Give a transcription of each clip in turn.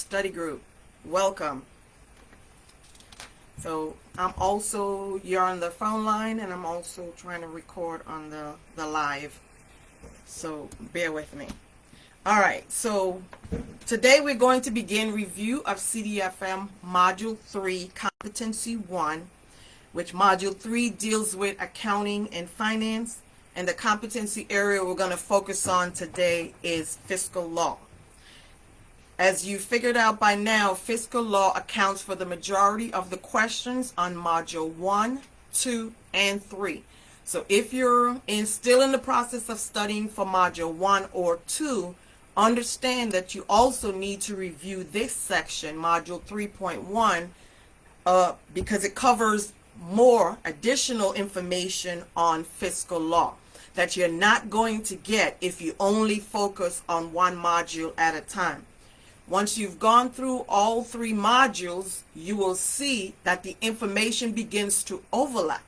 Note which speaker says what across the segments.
Speaker 1: study group. Welcome. So you're on the phone line, and I'm also trying to record on the live. So bear with me. All right, so today we're going to begin review of CDFM Module 3, Competency 1, which Module 3 deals with accounting and finance, and the competency area we're going to focus on today is fiscal law. As you figured out by now, fiscal law accounts for the majority of the questions on Module 1, 2, and 3. So if you're still in the process of studying for Module 1 or 2, understand that you also need to review this section, Module 3.1, because it covers more additional information on fiscal law that you're not going to get if you only focus on one module at a time. Once you've gone through all 3 modules, you will see that the information begins to overlap.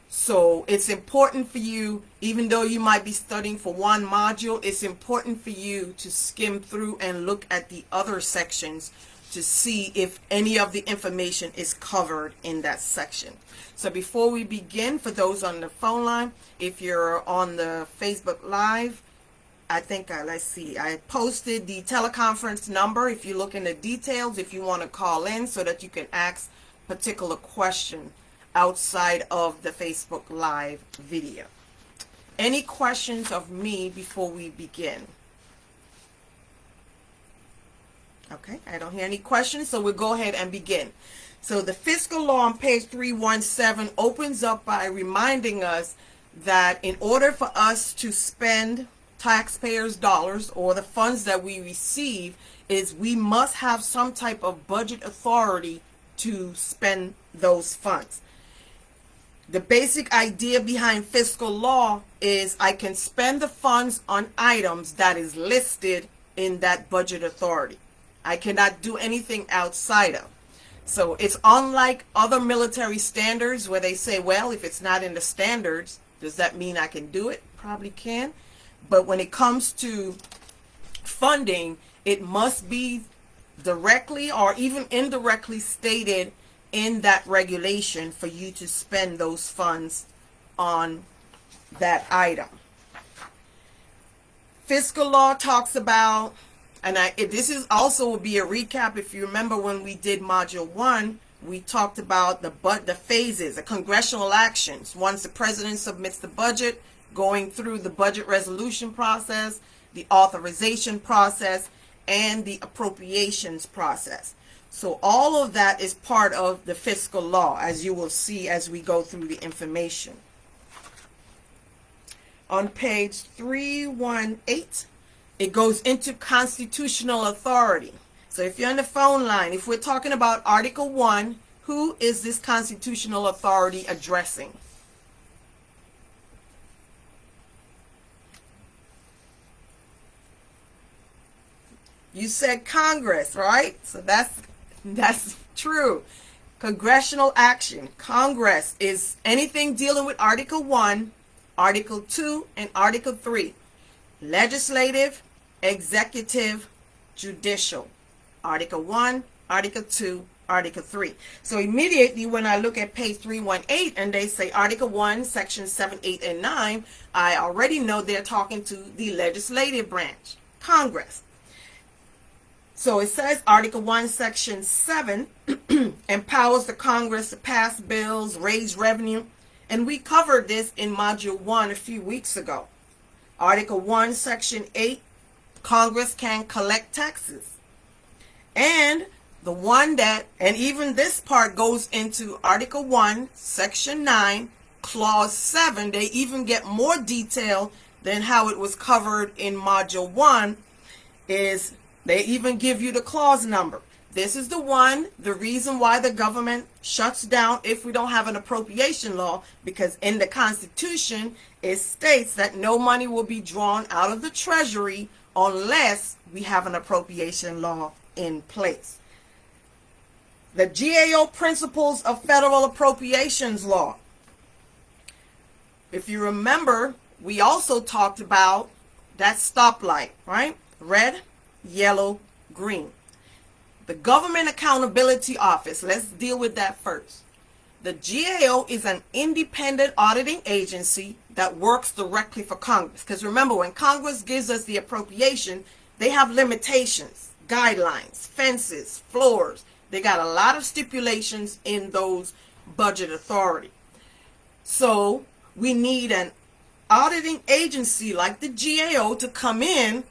Speaker 1: So it's important for you, even though you might be studying for one module, it's important for you to skim through and look at the other sections to see if any of the information is covered in that section. So before we begin, for those on the phone line, if you're on the Facebook Live, I think, let's see, I posted the teleconference number if you look in the details, if you want to call in so that you can ask a particular question outside of the Facebook Live video. Any questions of me before we begin? Okay, I don't hear any questions, so we'll go ahead and begin. So the fiscal law on page 317 opens up by reminding us that in order for us to spend taxpayers' dollars or the funds that we receive, is we must have some type of budget authority to spend those funds. The basic idea behind fiscal law is I can spend the funds on items that is listed in that budget authority. I cannot do anything outside of. So it's unlike other military standards where they say, well, if it's not in the standards, does that mean I can do it? Probably can. But when it comes to funding, it must be directly or even indirectly stated in that regulation for you to spend those funds on that item. Fiscal law talks about, and this is also will be a recap. If you remember when we did Module 1, we talked about the phases, the congressional actions. Once the president submits the budget, going through the budget resolution process, the authorization process, and the appropriations process. So all of that is part of the fiscal law, as you will see as we go through the information. On page 318, it goes into constitutional authority. So if you're on the phone line, if we're talking about Article 1, who is this constitutional authority addressing? You said Congress, right? So that's true. Congressional action. Congress is anything dealing with Article 1, Article 2, and Article 3. Legislative, executive, judicial. Article 1, Article 2, Article 3. So immediately when I look at page 318 and they say Article 1, Section 7, 8, and 9, I already know they're talking to the legislative branch, Congress. So it says Article 1, Section 7 empowers the Congress to pass bills, raise revenue, and we covered this in Module 1 a few weeks ago. Article 1, Section 8, Congress can collect taxes. And the one that, and even this part goes into Article 1, Section 9, Clause 7. They even get more detail than how it was covered in Module 1, is they even give you the clause number. This is the one, the reason why the government shuts down if we don't have an appropriation law, because in the Constitution, it states that no money will be drawn out of the Treasury unless we have an appropriation law in place. The GAO principles of federal appropriations law. If you remember, we also talked about that stoplight, right? Red, yellow, green. The Government Accountability Office, let's deal with that first. The GAO is an independent auditing agency that works directly for Congress. Because remember, when Congress gives us the appropriation, they have limitations, guidelines, fences, floors. They got a lot of stipulations in those budget authority. So we need an auditing agency like the GAO to come in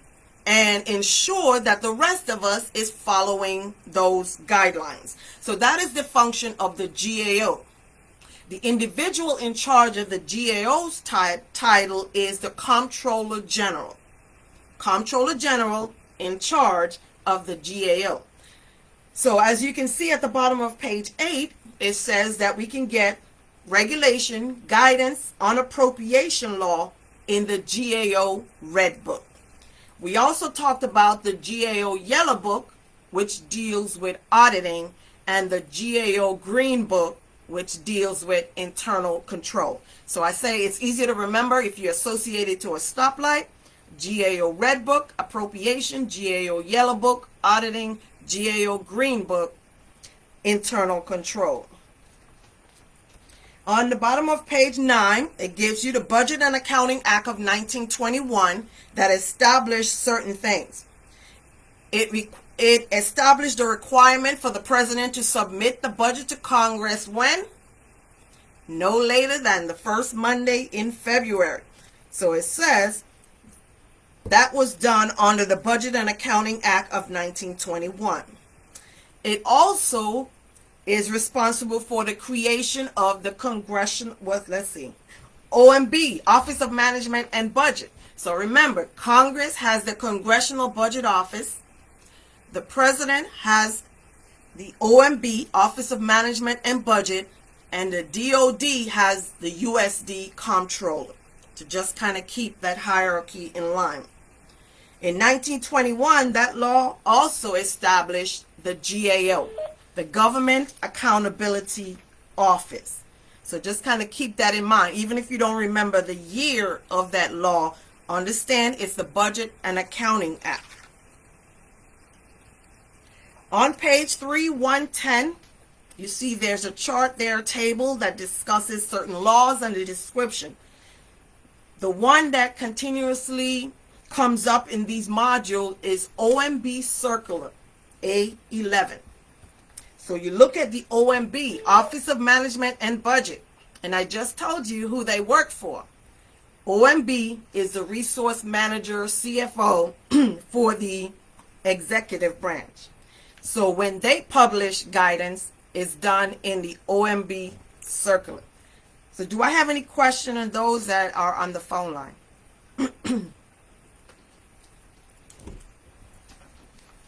Speaker 1: and ensure that the rest of us is following those guidelines. So that is the function of the GAO. The individual in charge of the GAO's title is the Comptroller General. Comptroller General in charge of the GAO. So as you can see at the bottom of page 8, it says that we can get regulation, guidance on appropriation law in the GAO Red Book. We also talked about the GAO Yellow Book, which deals with auditing, and the GAO Green Book, which deals with internal control. So I say it's easier to remember if you associate it to a stoplight. GAO Red Book, appropriation, GAO Yellow Book, auditing, GAO Green Book, internal control. On the bottom of page 9, it gives you the Budget and Accounting Act of 1921 that established certain things. It established the requirement for the president to submit the budget to Congress when? No later than the first Monday in February. So it says that was done under the Budget and Accounting Act of 1921. It also is responsible for the creation of the Congressional, OMB, Office of Management and Budget. So remember, Congress has the Congressional Budget Office. The President has the OMB, Office of Management and Budget, and the DOD has the USD Comptroller, to just kind of keep that hierarchy in line. In 1921, that law also established the GAO, the Government Accountability Office. So just kind of keep that in mind. Even if you don't remember the year of that law, understand it's the Budget and Accounting Act. On page 110, you see there's a chart there, a table that discusses certain laws and the description. The one that continuously comes up in these modules is OMB Circular A11. So you look at the OMB, Office of Management and Budget, and I just told you who they work for. OMB is the resource manager, CFO, for the executive branch. So when they publish guidance, it's done in the OMB circular. So do I have any question on those that are on the phone line?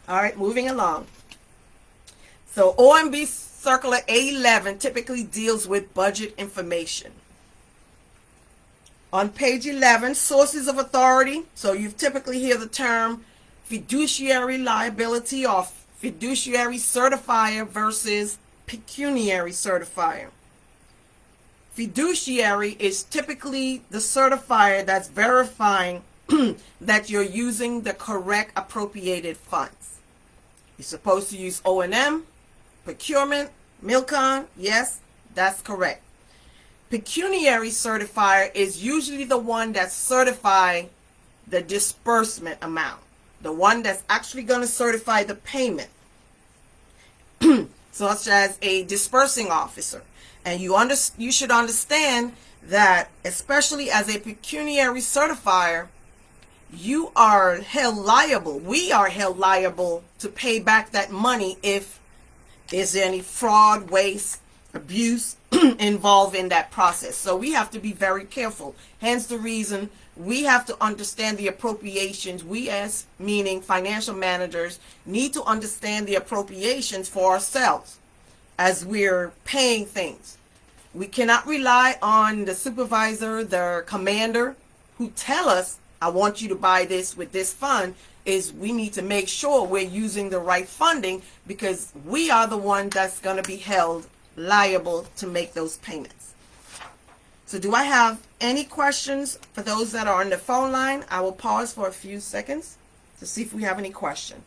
Speaker 1: All right, moving along. So OMB Circular A11 typically deals with budget information. On page 11, sources of authority. So you typically hear the term fiduciary liability or fiduciary certifier versus pecuniary certifier. Fiduciary is typically the certifier that's verifying that you're using the correct appropriated funds. You're supposed to use O&M, procurement, Milcon. Yes, that's correct. Pecuniary certifier is usually the one that certifies the disbursement amount, the one that's actually going to certify the payment, such as a disbursing officer. And you should understand that, especially as a pecuniary certifier, you are held liable. We are held liable to pay back that money if there's any fraud, waste, abuse involved in that process. So we have to be very careful. Hence the reason we have to understand the appropriations. We, as meaning financial managers, need to understand the appropriations for ourselves as we're paying things. We cannot rely on the supervisor, the commander, who tell us, I want you to buy this with this fund. Is we need to make sure we're using the right funding, because we are the one that's going to be held liable to make those payments. So do I have any questions for those that are on the phone line? I will pause for a few seconds to see if we have any questions.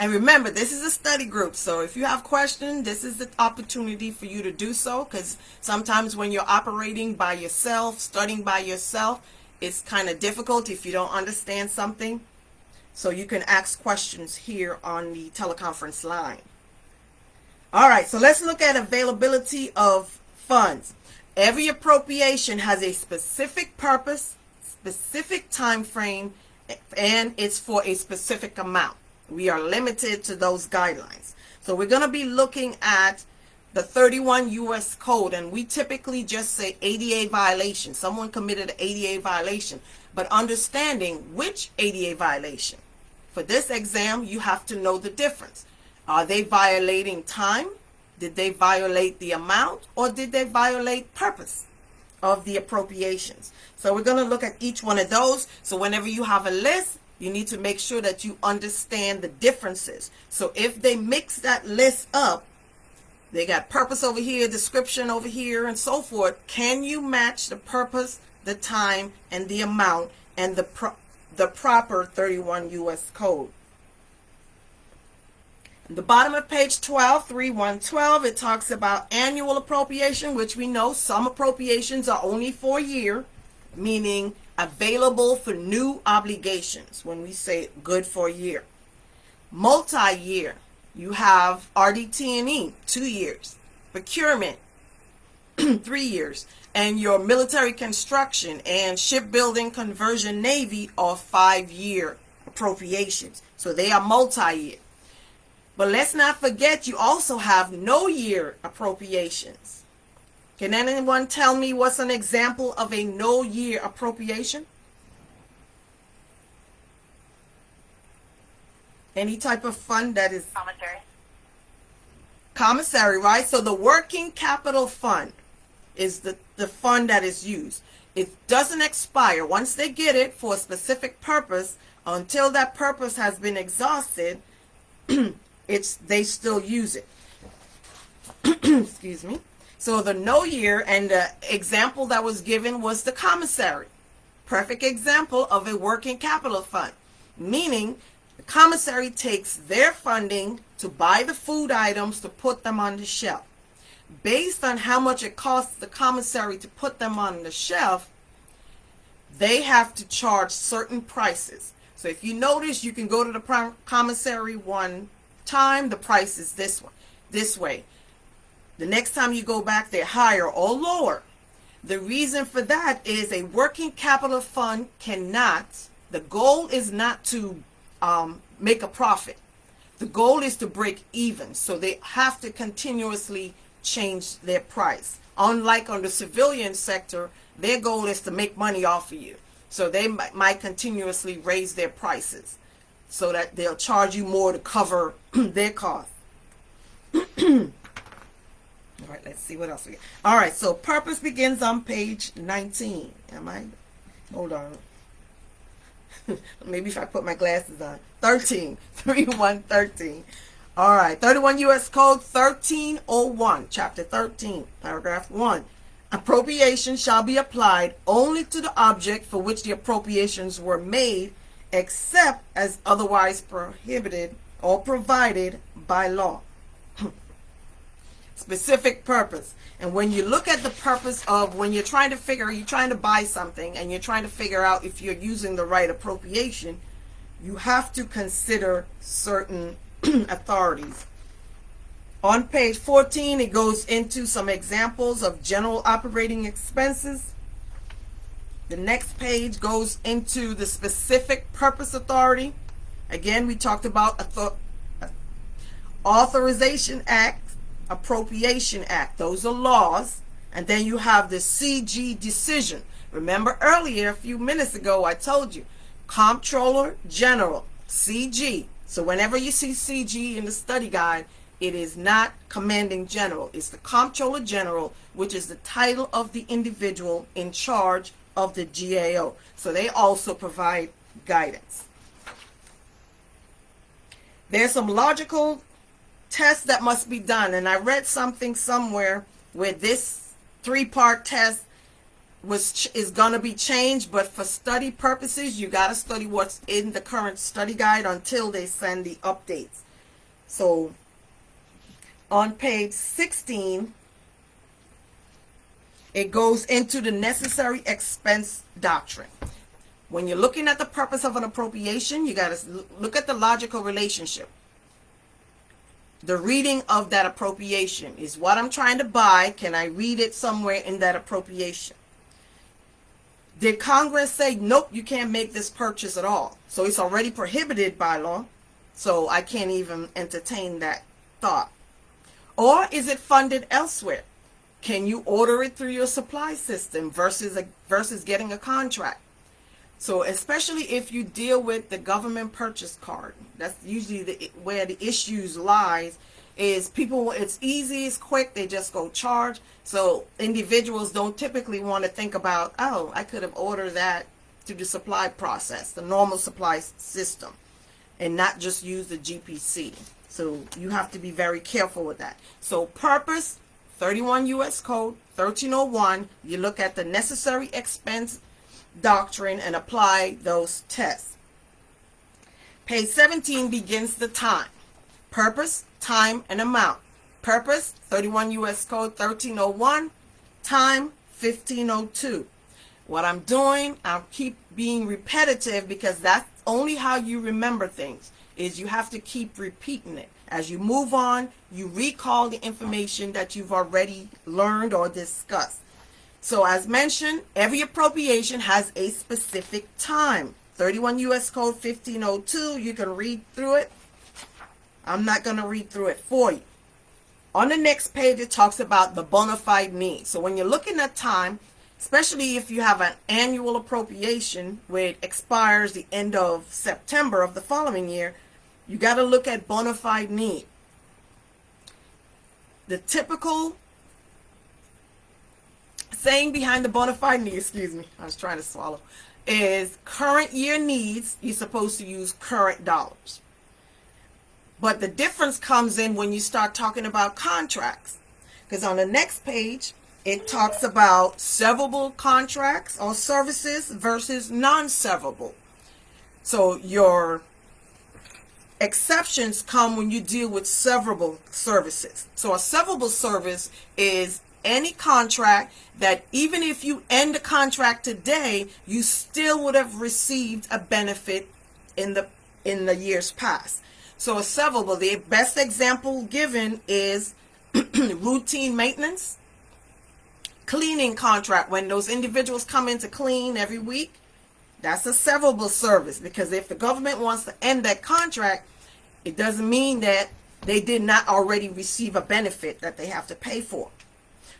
Speaker 1: And remember, this is a study group, so if you have questions, this is the opportunity for you to do so, because sometimes when you're operating by yourself, studying by yourself, it's kind of difficult if you don't understand something. So you can ask questions here on the teleconference line. All right, so let's look at availability of funds. Every appropriation has a specific purpose, specific time frame, and it's for a specific amount. We are limited to those guidelines. So we're going to be looking at the 31 U.S. Code, and we typically just say ADA violation. Someone committed an ADA violation, but understanding which ADA violation. For this exam, you have to know the difference. Are they violating time? Did they violate the amount? Or did they violate purpose of the appropriations? So we're going to look at each one of those. So whenever you have a list, you need to make sure that you understand the differences. So if they mix that list up, they got purpose over here, description over here, and so forth, can you match the purpose, the time, and the amount, and the proper 31 U.S. Code? At the bottom of page 12, 3.1.12, it talks about annual appropriation, which we know some appropriations are only for a year, meaning available for new obligations. When we say good for a year. Multi-year, you have RDT&E, 2 years. Procurement, 3 years. And your military construction and shipbuilding conversion Navy are 5-year appropriations. So they are multi-year. But let's not forget, you also have no-year appropriations. Can anyone tell me what's an example of a no-year appropriation? Any type of fund that is...
Speaker 2: Commissary.
Speaker 1: Commissary, right? So the working capital fund is the fund that is used. It doesn't expire. Once they get it for a specific purpose, until that purpose has been exhausted, they still use it. Excuse me. So the no year, and the example that was given was the commissary. Perfect example of a working capital fund, meaning the commissary takes their funding to buy the food items to put them on the shelf. Based on how much it costs the commissary to put them on the shelf, they have to charge certain prices. So if you notice, you can go to the commissary one time, the price is this way. The next time you go back, they're higher or lower. The reason for that is a working capital fund cannot, the goal is not to make a profit. The goal is to break even. So they have to continuously change their price. Unlike on the civilian sector, their goal is to make money off of you. So they might continuously raise their prices so that they'll charge you more to cover their costs. All right, let's see what else we got. All right, so purpose begins on page 19. Hold on. Maybe if I put my glasses on. 13. 3.1.13. All right, 31 U.S. Code 1301, Chapter 13, Paragraph 1. Appropriation shall be applied only to the object for which the appropriations were made, except as otherwise prohibited or provided by law. Specific purpose. And when you look at the purpose of, when you're trying to buy something and you're trying to figure out if you're using the right appropriation, you have to consider certain authorities. On page 14, it goes into some examples of general operating expenses. The next page goes into the specific purpose authority. Again, we talked about Authorization Act, Appropriation Act. Those are laws. And then you have the CG decision. Remember earlier, a few minutes ago, I told you, Comptroller General, CG. So whenever you see CG in the study guide, it is not Commanding General. It's the Comptroller General, which is the title of the individual in charge of the GAO. So they also provide guidance. There's some logical tests that must be done, and I read something somewhere where this 3-part test is going to be changed, but for study purposes, you got to study what's in the current study guide until they send the updates. So on page 16, it goes into the necessary expense doctrine. When you're looking at the purpose of an appropriation, you got to look at the logical relationship. The reading of that appropriation is what I'm trying to buy. Can I read it somewhere in that appropriation? Did Congress say, nope, you can't make this purchase at all? So it's already prohibited by law. So I can't even entertain that thought. Or is it funded elsewhere? Can you order it through your supply system versus getting a contract? So especially if you deal with the government purchase card, that's usually where the issues lies, is people, it's easy, it's quick, they just go charge. So individuals don't typically want to think about, oh, I could have ordered that through the supply process, the normal supply system, and not just use the GPC. So you have to be very careful with that. So purpose, 31 U.S. Code 1301, you look at the necessary expense doctrine and apply those tests. Page 17 begins the time. Purpose, time, and amount. Purpose, 31 U.S. Code 1301. Time, 1502. What I'm doing, I'll keep being repetitive because that's only how you remember things, is you have to keep repeating it. As you move on, you recall the information that you've already learned or discussed. So as mentioned, every appropriation has a specific time. 31 U.S. Code 1502, you can read through it. I'm not going to read through it for you. On the next page, it talks about the bona fide need. So when you're looking at time, especially if you have an annual appropriation where it expires the end of September of the following year, you got to look at bona fide need. The typical saying behind the bona fide need, excuse me, I was trying to swallow, is current year needs, you're supposed to use current dollars. But the difference comes in when you start talking about contracts. Because on the next page, it talks about severable contracts or services versus non-severable. So your exceptions come when you deal with severable services. So a severable service is any contract that even if you end the contract today, you still would have received a benefit in the years past. So a severable, the best example given is routine maintenance, cleaning contract. When those individuals come in to clean every week, that's a severable service, because if the government wants to end that contract, it doesn't mean that they did not already receive a benefit that they have to pay for.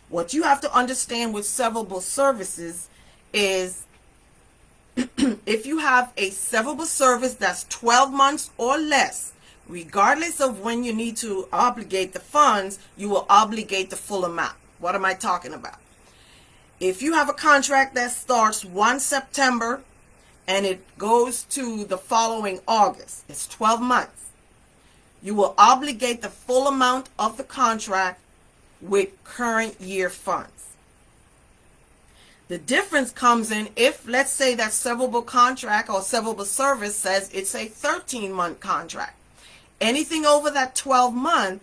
Speaker 1: What you have to understand with severable services is if you have a severable service that's 12 months or less, regardless of when you need to obligate the funds, you will obligate the full amount. What am I talking about? If you have a contract that starts 1 September and it goes to the following August, it's 12 months, you will obligate the full amount of the contract with current year funds. The difference comes in if, let's say, that severable contract or severable service says it's a 13-month contract. Anything over that 12 month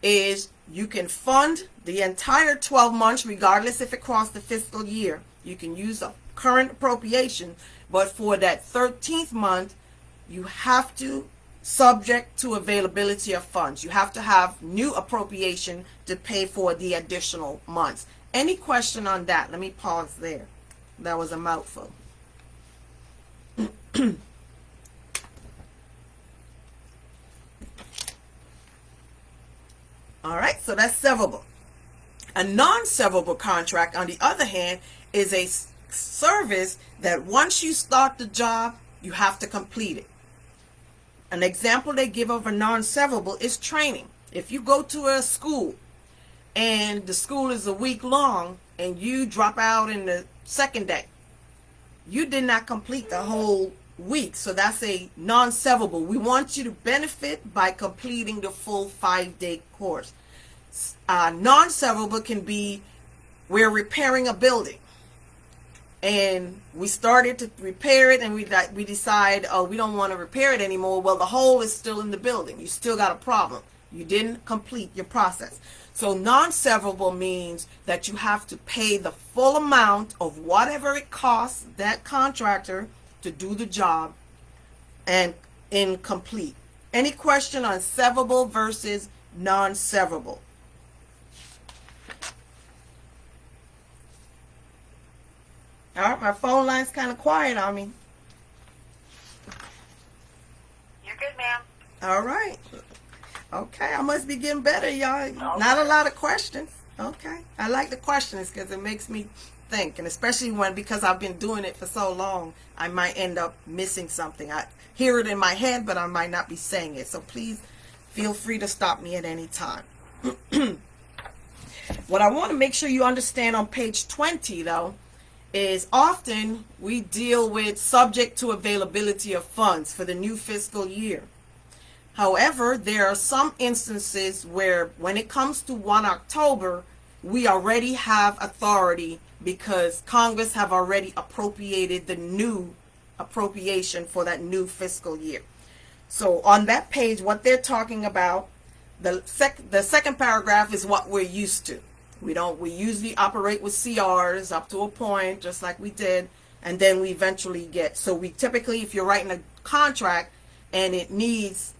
Speaker 1: is you can fund the entire 12 months regardless if it crossed the fiscal year. You can use a current appropriation, but for that 13th month, you have to subject to availability of funds. You have to have new appropriation to pay for the additional months. Any question on that? Let me pause there. That was a mouthful. All right, so that's severable. A non-severable contract, on the other hand, is a service that once you start the job, you have to complete it. An example they give of a non-severable is training. If you go to a school and the school is a week long and you drop out in the second day, you did not complete the whole week. So that's a non-severable. We want you to benefit by completing the full 5-day course. Non-severable can be, we're repairing a building. and we started to repair it, and we decide, oh, we don't want to repair it anymore. Well, the hole is still in the building. You still got a problem. You didn't complete your process. So non-severable means that you have to pay the full amount of whatever it costs that contractor to do the job and incomplete. Any question on severable versus non-severable? All right, my phone line's kind of quiet on me.
Speaker 2: You're good, ma'am.
Speaker 1: All right. Okay, I must be getting better, y'all. Not a lot of questions. Okay. I like the questions because it makes me think, and especially because I've been doing it for so long, I might end up missing something. I hear it in my head, but I might not be saying it. So please feel free to stop me at any time. What I want to make sure you understand on page 20, though, is often we deal with subject to availability of funds for the new fiscal year. However, there are some instances where when it comes to 1 October, we already have authority because Congress have already appropriated the new appropriation for that new fiscal year. So on that page, what they're talking about, the second paragraph is what we're used to. We usually operate with CRs up to a point, just like we did, and then we eventually get, so we typically, if you're writing a contract and it needs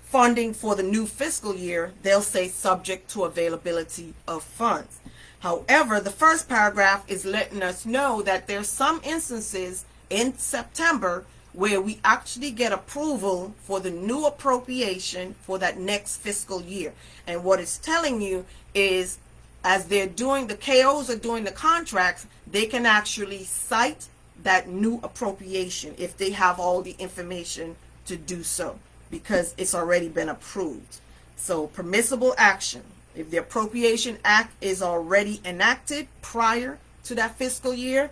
Speaker 1: funding for the new fiscal year, they'll say subject to availability of funds. However, the first paragraph is letting us know that there's some instances in September where we actually get approval for the new appropriation for that next fiscal year. And what it's telling you is, as they're doing, the KOs are doing the contracts, they can actually cite that new appropriation if they have all the information to do so, because it's already been approved. So permissible action, if the Appropriation Act is already enacted prior to that fiscal year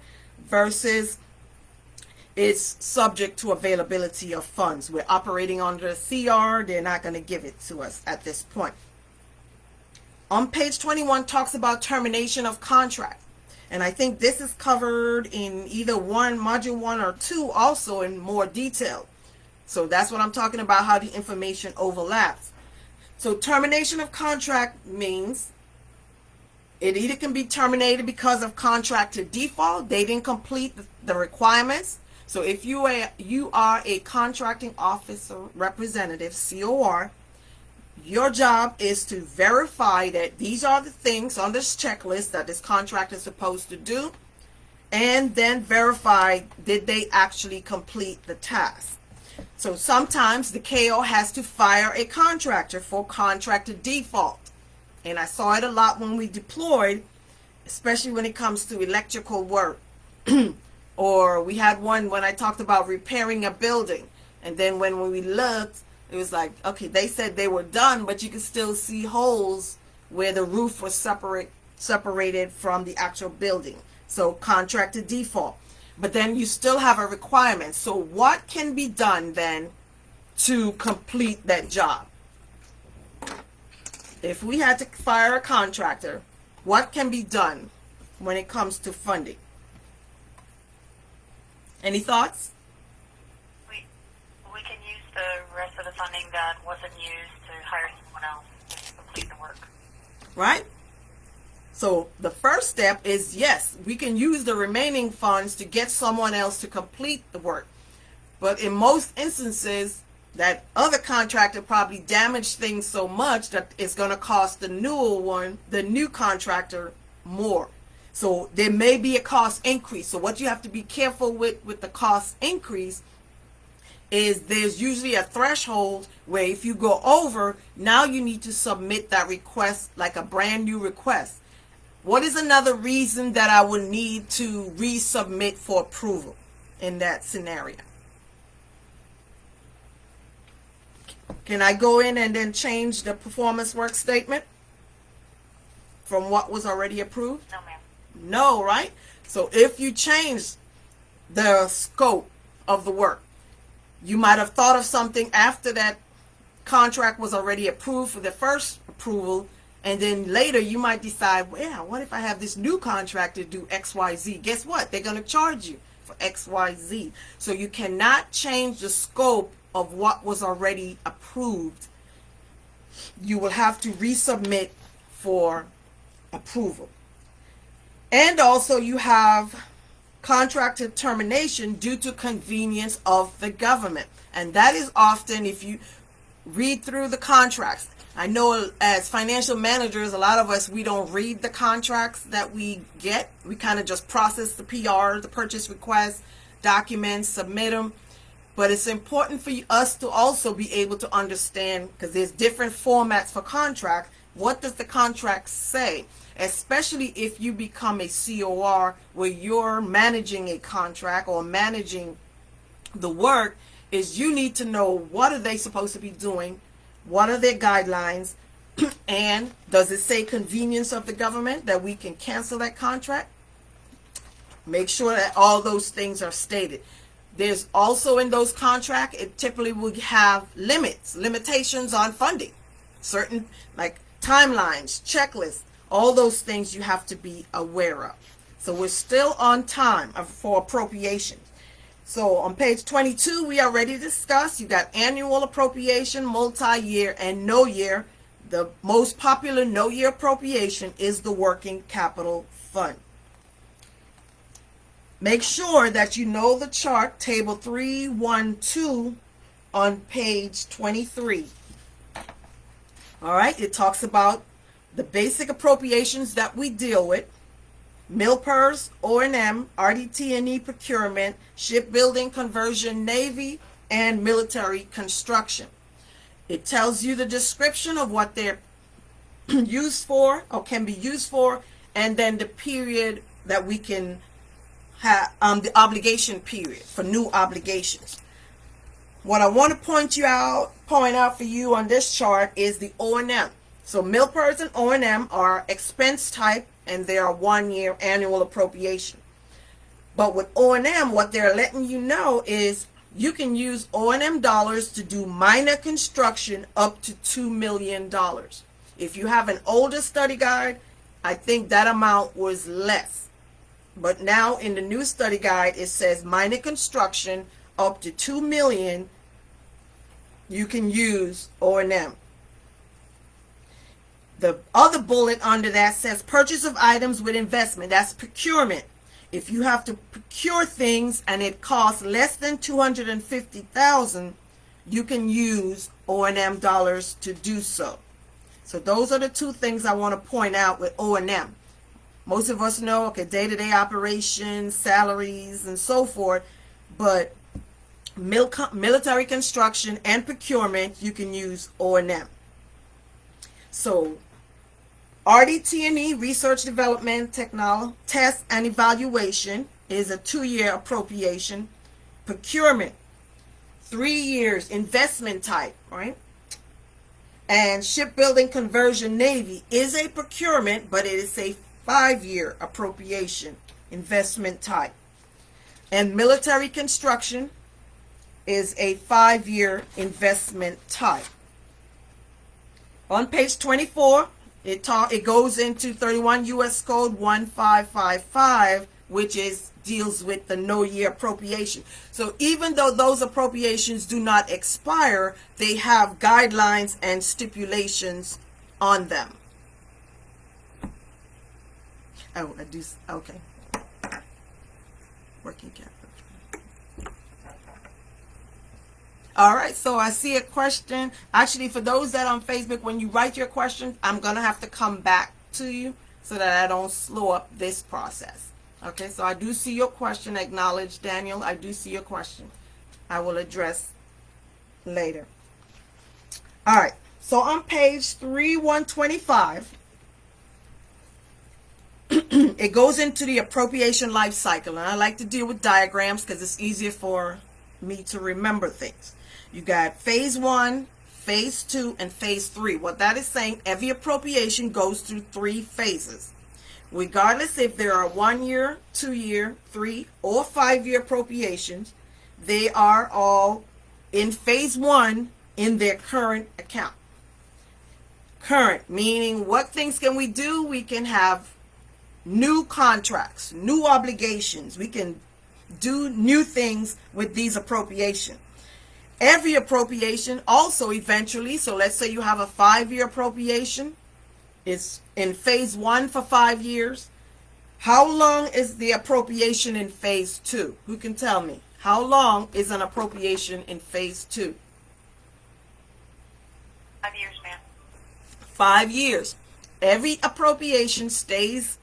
Speaker 1: versus it's subject to availability of funds. We're operating under a CR, they're not going to give it to us at this point. On page 21 talks about termination of contract. And I think this is covered in either module 1 or 2 also in more detail. So that's what I'm talking about, how the information overlaps. So termination of contract means it either can be terminated because of contractor default, they didn't complete the requirements. So if you are a contracting officer representative, COR, your job is to verify that these are the things on this checklist that this contractor is supposed to do, and then verify did they actually complete the task. So sometimes the KO has to fire a contractor for contractor default. And I saw it a lot when we deployed, especially when it comes to electrical work. Or we had one when I talked about repairing a building. And then when we looked, it was like, okay, they said they were done, but you could still see holes where the roof was separated from the actual building. So contractor default. But then you still have a requirement. So what can be done then to complete that job? If we had to fire a contractor, what can be done when it comes to funding? Any thoughts?
Speaker 2: We can use the rest of the funding that wasn't used to hire someone else to complete the work.
Speaker 1: Right? So the first step is, yes, we can use the remaining funds to get someone else to complete the work. But in most instances, that other contractor probably damaged things so much that it's going to cost the new contractor more. So there may be a cost increase. So what you have to be careful with the cost increase is there's usually a threshold where if you go over, now you need to submit that request like a brand new request. What is another reason that I would need to resubmit for approval in that scenario? Can I go in and then change the performance work statement from what was already approved?
Speaker 2: No, ma'am.
Speaker 1: No, right? So if you change the scope of the work, you might have thought of something after that contract was already approved for the first approval, And then later you might decide, well, yeah, what if I have this new contract to do XYZ? Guess what? They're going to charge you for XYZ. So you cannot change the scope of what was already approved. You will have to resubmit for approval. And also you have contract termination due to convenience of the government. And that is often, if you read through the contracts, I know as financial managers, a lot of us, we don't read the contracts that we get. We kind of just process the PR, the purchase request, documents, submit them. But it's important for us to also be able to understand, because there's different formats for contracts. What does the contract say? Especially if you become a COR where you're managing a contract or managing the work, is you need to know what are they supposed to be doing, what are their guidelines, and does it say convenience of the government that we can cancel that contract? Make sure that all those things are stated. There's also in those contracts, it typically will have limitations on funding, certain like timelines, checklists, all those things you have to be aware of. So we're still on time for appropriations. So on page 22, we already discussed, you got annual appropriation, multi-year, and no year. The most popular no year appropriation is the working capital fund. Make sure that you know the chart, table 312 on page 23. All right, it talks about the basic appropriations that we deal with: MILPERS, O&M, RDT&E procurement, shipbuilding, conversion, Navy, and military construction. It tells you the description of what they're used for or can be used for, and then the period that we can have, the obligation period for new obligations. What I want to point out for you on this chart is the O&M. So MILPERS and O&M are expense type, and they are 1 year annual appropriation. But with O&M, what they're letting you know is you can use O&M dollars to do minor construction up to $2 million. If you have an older study guide, I think that amount was less. But now in the new study guide, it says minor construction up to $2 million, you can use O&M. The other bullet under that says purchase of items with investment. That's procurement. If you have to procure things and it costs less than $250,000, you can use O&M dollars to do so. So those are the two things I want to point out with O&M. Most of us know, okay, day-to-day operations, salaries, and so forth, but military construction and procurement, you can use O&M. So RDT&E, research, development, technology, test, and evaluation, is a 2-year appropriation. Procurement, 3 years, investment type, right? And shipbuilding, conversion, Navy is a procurement, but it is a 5-year appropriation, investment type. And military construction is a 5-year investment type. On page 24, it goes into 31 U.S. Code 1555, which deals with the no-year appropriation. So even though those appropriations do not expire, they have guidelines and stipulations on them. Oh, I do. Okay. Working capital. All right, so I see a question. Actually, for those that are on Facebook, when you write your question, I'm going to have to come back to you so that I don't slow up this process. Okay, so I do see your question. Acknowledge, Daniel. I do see your question. I will address later. All right, so on page 3125, it goes into the appropriation life cycle. And I like to deal with diagrams because it's easier for me to remember things. You got phase 1, phase 2, and phase 3. What that is saying, every appropriation goes through 3 phases. Regardless if there are 1 year, 2 year, 3, or 5 year appropriations, they are all in phase 1 in their current account. Current, meaning what things can we do? We can have new contracts, new obligations. We can do new things with these appropriations. Every appropriation also eventually, so let's say you have a 5-year appropriation, it's in phase 1 for 5 years. How long is the appropriation in phase 2? Who can tell me? How long is an appropriation in phase 2?
Speaker 2: 5 years, ma'am.
Speaker 1: 5 years. Every appropriation stays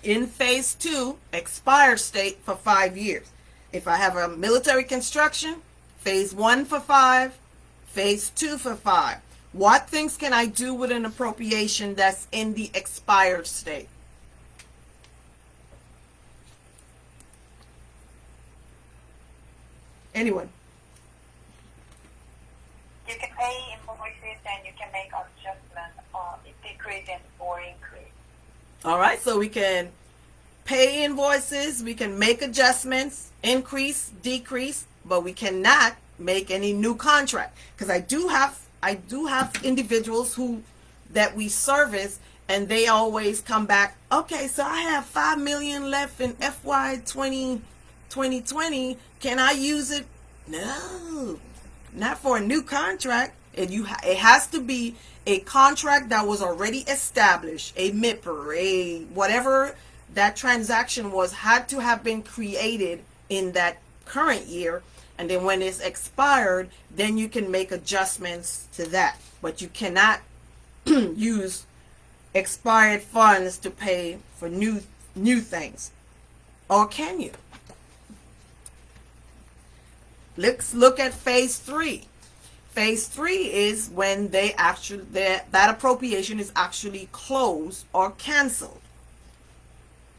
Speaker 1: in phase 2, expired state, for 5 years. If I have a military construction, phase 1 for 5, phase 2 for 5. What things can I do with an appropriation that's in the expired state? Anyone?
Speaker 2: You can pay invoices and you can make adjustments on decrease or increase.
Speaker 1: All right, so we can pay invoices, we can make adjustments, increase, decrease, but we cannot make any new contract, because I do have individuals that we service, and they always come back, okay, so I have $5 million left in FY 2020. Can I use it? No, not for a new contract. It has to be a contract that was already established, a MIPR, a whatever that transaction was, had to have been created in that current year. And then when it's expired, then you can make adjustments to that. But you cannot use expired funds to pay for new things. Or can you? Let's look at phase 3. Phase 3 is when that appropriation is actually closed or canceled.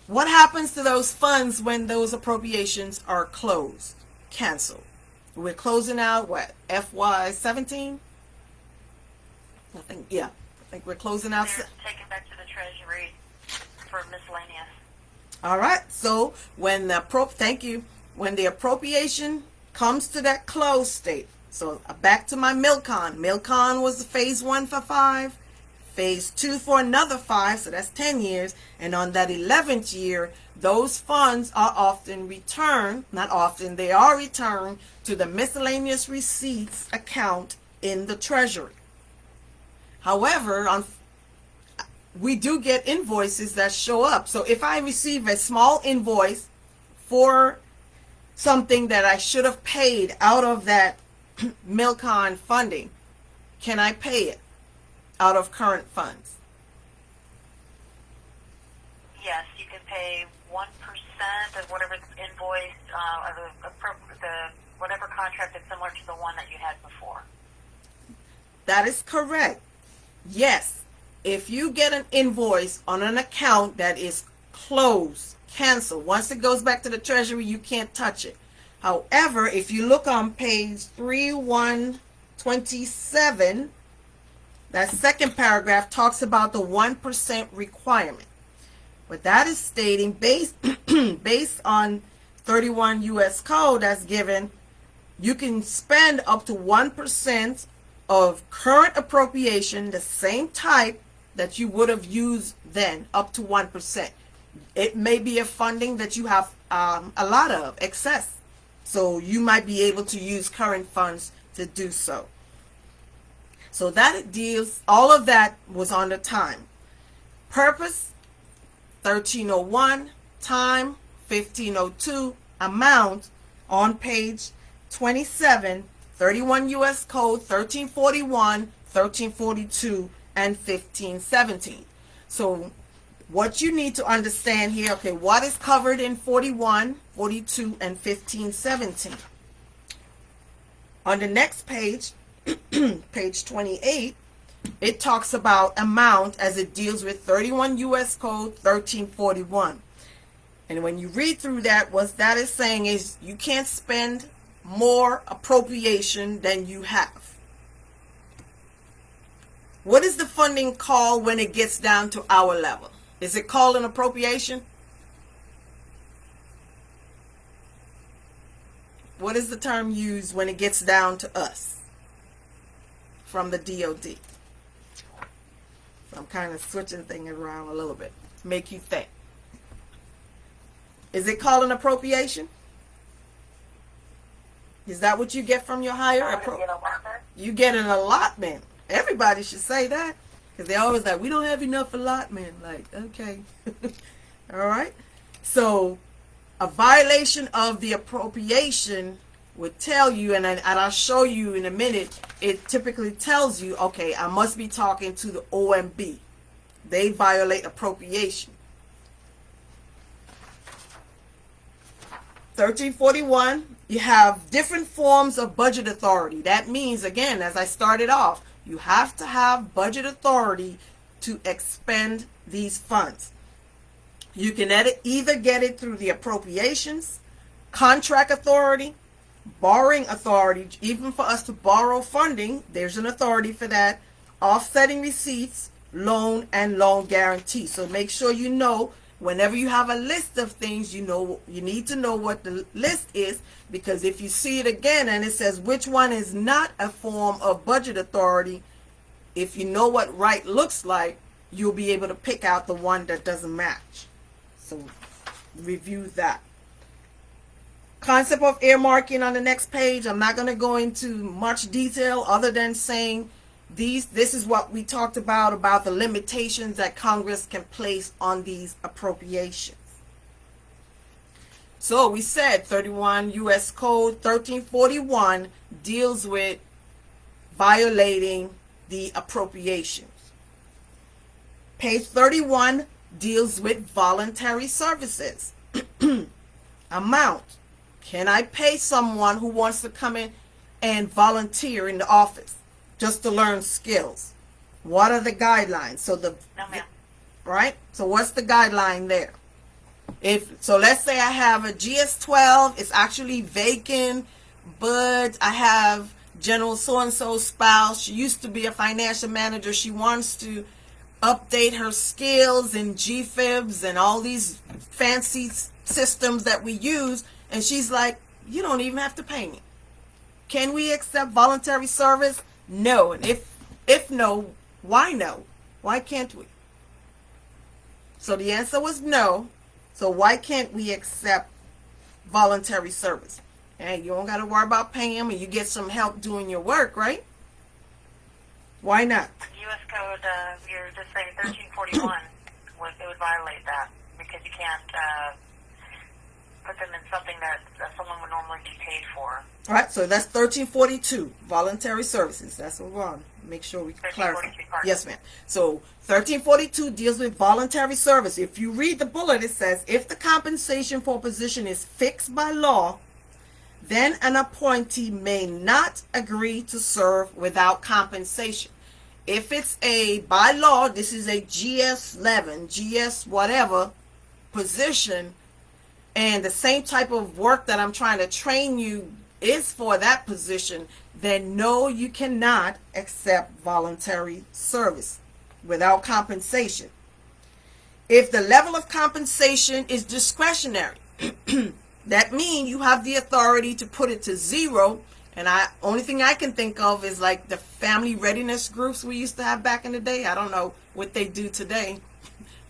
Speaker 1: What happens to those funds when those appropriations are closed, canceled? We're closing out what, FY 17? I think we're closing out.
Speaker 2: They're taken back to the Treasury for miscellaneous.
Speaker 1: All right. So when when the appropriation comes to that closed state. So back to my Milcon. Milcon was phase 1 for 5, phase 2 for another 5, so that's 10 years. And on that 11th year, those funds are often returned, not often, they are returned to the miscellaneous receipts account in the Treasury. However, we do get invoices that show up. So if I receive a small invoice for something that I should have paid out of that Milcon funding, can I pay it out of current funds?
Speaker 2: Yes, you can pay 1% of whatever invoice, whatever contract is similar to the one that you had before.
Speaker 1: That is correct. Yes, if you get an invoice on an account that is closed, canceled, once it goes back to the Treasury, you can't touch it. However, if you look on page 3127, that second paragraph talks about the 1% requirement. But that is stating based on 31 U.S. Code that's given, you can spend up to 1% of current appropriation, the same type that you would have used then, up to 1%. It may be a funding that you have a lot of excess. So you might be able to use current funds to do so. So that deals, all of that was on the time. Purpose, 1301, time, 1502, amount on page 27, 31 U.S. Code, 1341, 1342, and 1517. So what you need to understand here, okay, what is covered in 41, 42, and 1517? On the next page, page 28, it talks about amount as it deals with 31 U.S. Code 1341. And when you read through that, what that is saying is you can't spend more appropriation than you have. What is the funding called when it gets down to our level? Is it called an appropriation? What is the term used when it gets down to us from the DOD? I'm kind of switching things around a little bit to make you think. Is it called an appropriation? Is that what you get from your hire? You get an allotment. Everybody should say that, because they're always like, we don't have enough allotment. Like, okay. All right. So a violation of the appropriation would tell you, and I'll show you in a minute, it typically tells you, okay, I must be talking to the OMB. They violate appropriation. 1341, you have different forms of budget authority. That means, again, as I started off, you have to have budget authority to expend these funds. You can either get it through the appropriations, contract authority, borrowing authority. Even for us to borrow funding, there's an authority for that. Offsetting receipts, loan, and loan guarantee. So make sure you know, whenever you have a list of things, you need to know what the list is, because if you see it again and it says which one is not a form of budget authority, if you know what right looks like, you'll be able to pick out the one that doesn't match. So review that. Concept of earmarking on the next page. I'm not going to go into much detail other than saying this is what we talked about the limitations that Congress can place on these appropriations. So we said 31 U.S. Code 1341 deals with violating the appropriations. Page 31 deals with voluntary services. Amount. Can I pay someone who wants to come in and volunteer in the office just to learn skills? What are the guidelines? So right? So what's the guideline there? So let's say I have a GS-12, it's actually vacant, but I have General so-and-so's spouse. She used to be a financial manager. She wants to update her skills in GFIBs and all these fancy systems that we use. And she's like, you don't even have to pay me. Can we accept voluntary service? No. And if no, why no? Why can't we? So the answer was no. So why can't we accept voluntary service? And you don't got to worry about paying them, and you get some help doing your work, right? Why not?
Speaker 2: U.S. Code, you're just saying 1341, it would violate that, because you can't put them in something that someone would normally be paid for.
Speaker 1: All right, so that's 1342, voluntary services. That's what we're on. Make sure we clarify. Yes, ma'am. So 1342 deals with voluntary service. If you read the bullet, it says, if the compensation for a position is fixed by law, then an appointee may not agree to serve without compensation. If it's by law, this is a GS-11, GS whatever position, and the same type of work that I'm trying to train you is for that position, then no, you cannot accept voluntary service without compensation. If the level of compensation is discretionary, that means you have the authority to put it to zero. And only thing I can think of is like the family readiness groups we used to have back in the day. I don't know what they do today,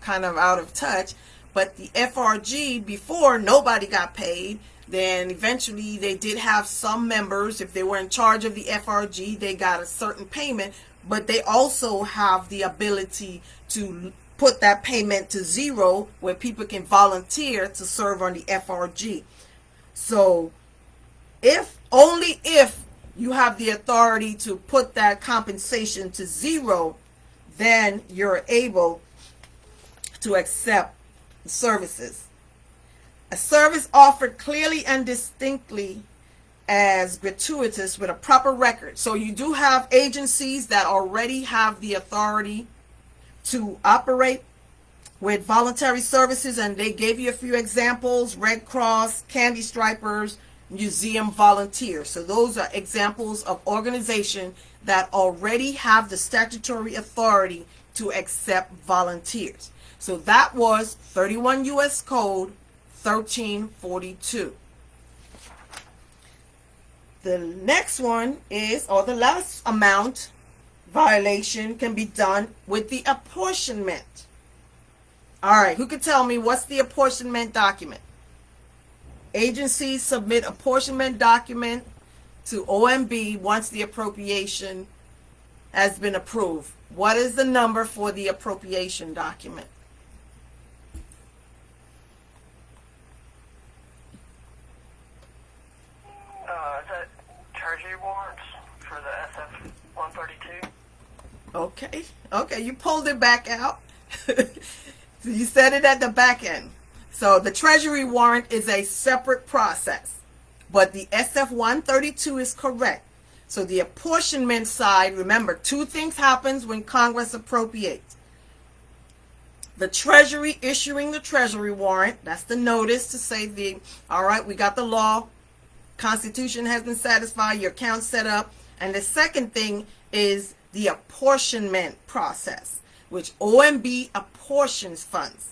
Speaker 1: kind of out of touch. But the FRG, before, nobody got paid. Then eventually they did have some members. If they were in charge of the FRG, they got a certain payment. But they also have the ability to put that payment to zero, where people can volunteer to serve on the FRG. So only if you have the authority to put that compensation to zero, then you're able to accept services. A service offered clearly and distinctly as gratuitous with a proper record. So you do have agencies that already have the authority to operate with voluntary services, and they gave you a few examples: Red Cross, Candy Stripers, museum volunteers. So those are examples of organizations that already have the statutory authority to accept volunteers. So that was 31 U.S. Code 1342. The next one is, or the last amount violation can be done with the apportionment. All right, who could tell me what's the apportionment document? Agencies submit apportionment document to OMB once the appropriation has been approved. What is the number for the appropriation document?
Speaker 2: Is that Treasury warrants for the SF-132?
Speaker 1: Okay, you pulled it back out. So you set it at the back end. So the Treasury warrant is a separate process, but the SF-132 is correct. So the apportionment side, remember, two things happens when Congress appropriates. The Treasury issuing the Treasury warrant, that's the notice to say all right, we got the law, Constitution has been satisfied, your account's set up. And the second thing is the apportionment process, which OMB apportions funds.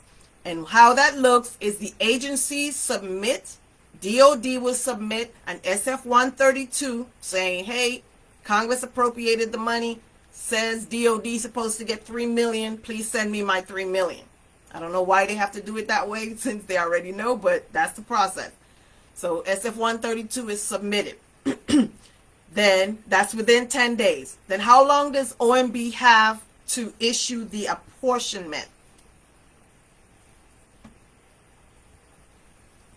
Speaker 1: And how that looks is the agencies submit, DOD will submit an SF-132 saying, hey, Congress appropriated the money, says DOD is supposed to get $3 million, please send me my $3 million. I don't know why they have to do it that way since they already know, but that's the process. So SF-132 is submitted. Then that's within 10 days. Then how long does OMB have to issue the apportionment?